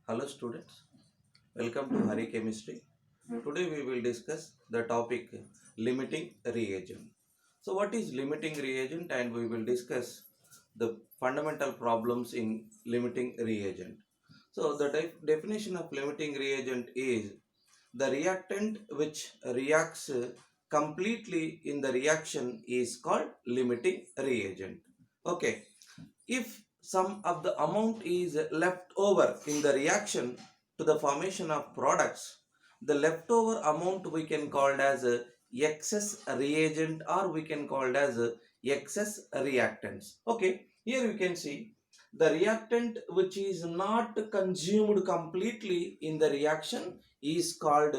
Hello students, welcome to Hari Chemistry. Today we will discuss the topic limiting reagent. So what is limiting reagent, and we will discuss the fundamental problems in limiting reagent. So the definition of limiting reagent is the reactant which reacts completely in the reaction is called limiting reagent. Okay, if some of the amount is left over in the reaction to the formation of products, the leftover amount we can call it as a excess reagent, or we can call it as a excess reactants. Okay, here you can see the reactant which is not consumed completely in the reaction is called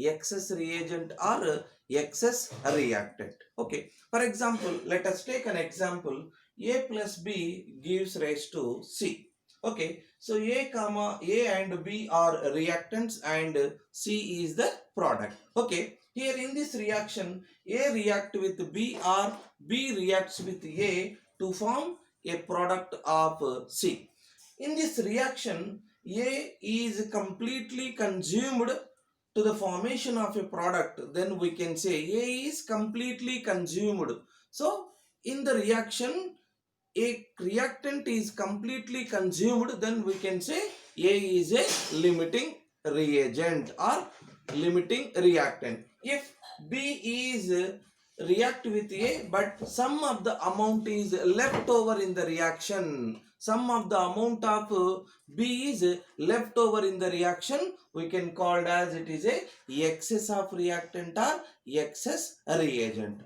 excess reagent or excess reactant. Okay, for example, let us take an example. A plus B gives rise to C. Okay, so A and B are reactants and C is the product. Okay, here in this reaction, A react with B or B reacts with A to form a product of C. In this reaction, A is completely consumed to the formation of a product. Then we can say A is completely consumed. So in the reaction, a reactant is completely consumed, then we can say A is a limiting reagent or limiting reactant. If B is react with A, but some of the amount is left over in the reaction, some of the amount of B is left over in the reaction, we can call it as it is a excess of reactant or excess reagent.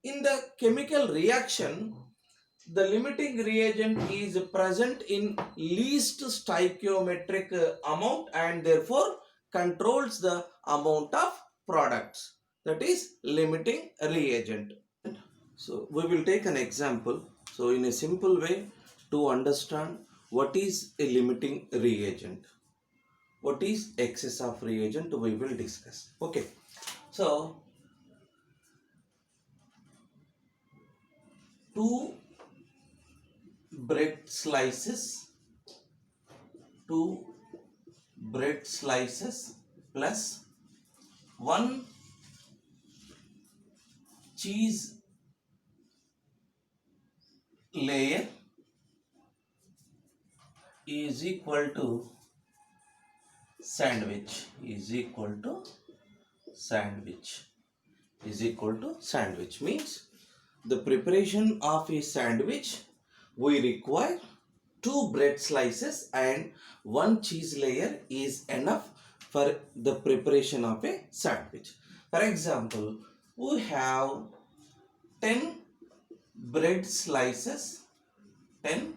In the chemical reaction, the limiting reagent is present in least stoichiometric amount and therefore controls the amount of products. That is limiting reagent. So we will take an example. So in a simple way to understand what is a limiting reagent, what is excess of reagent, we will discuss. Okay. So two bread slices, two bread slices plus one cheese layer is equal to sandwich is equal to sandwich is equal to sandwich means the preparation of a sandwich we require two bread slices and one cheese layer is enough for the preparation of a sandwich. For example, we have 10 bread slices, 10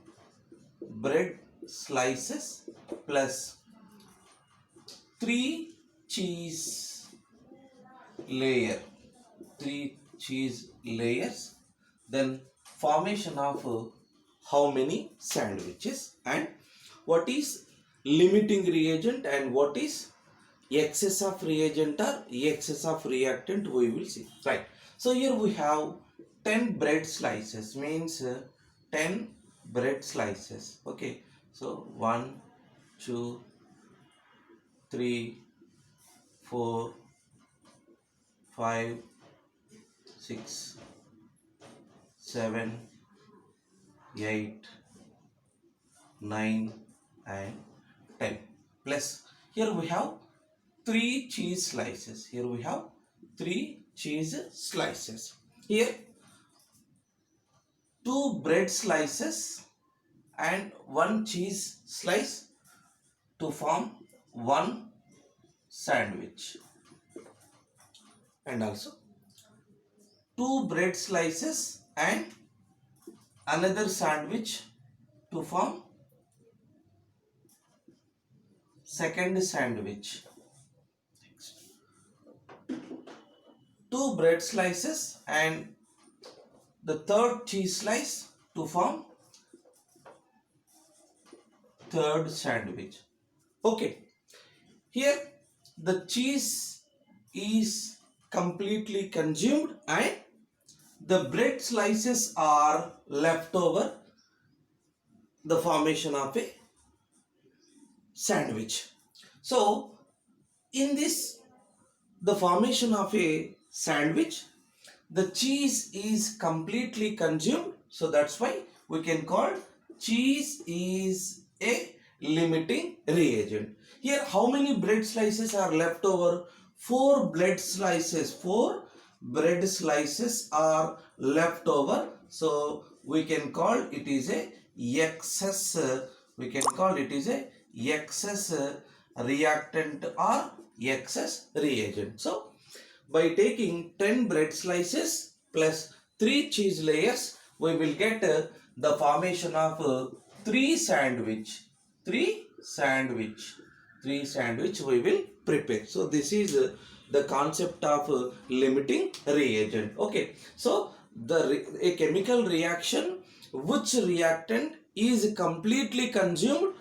bread slices plus 3 cheese layer, 3 cheese layers, then formation of how many sandwiches, and what is limiting reagent and what is excess of reagent or excess of reactant, we will see, right? So here we have 10 bread slices means 10 bread slices. Okay, so 1 2 3 4 5 6 7 8 9 and 10 plus here we have 3 cheese slices. Here we have 3 cheese slices. Here 2 bread slices and 1 cheese slice to form 1 sandwich, and also 2 bread slices and another sandwich to form second sandwich. 2 bread slices and the third cheese slice to form third sandwich. Okay, here the cheese is completely consumed and the bread slices are left over the formation of a sandwich. So in this, the formation of a sandwich, the cheese is completely consumed, so that's why we can call cheese is a limiting reagent. Here how many bread slices are left over? 4 bread slices are left over, so we can call it is a excess, we can call it is a excess reactant or excess reagent. So by taking 10 bread slices plus 3 cheese layers, we will get the formation of 3 sandwich. 3 sandwich. 3 sandwich we will prepare. So this is the concept of limiting reagent. Okay. So a chemical reaction, which reactant is completely consumed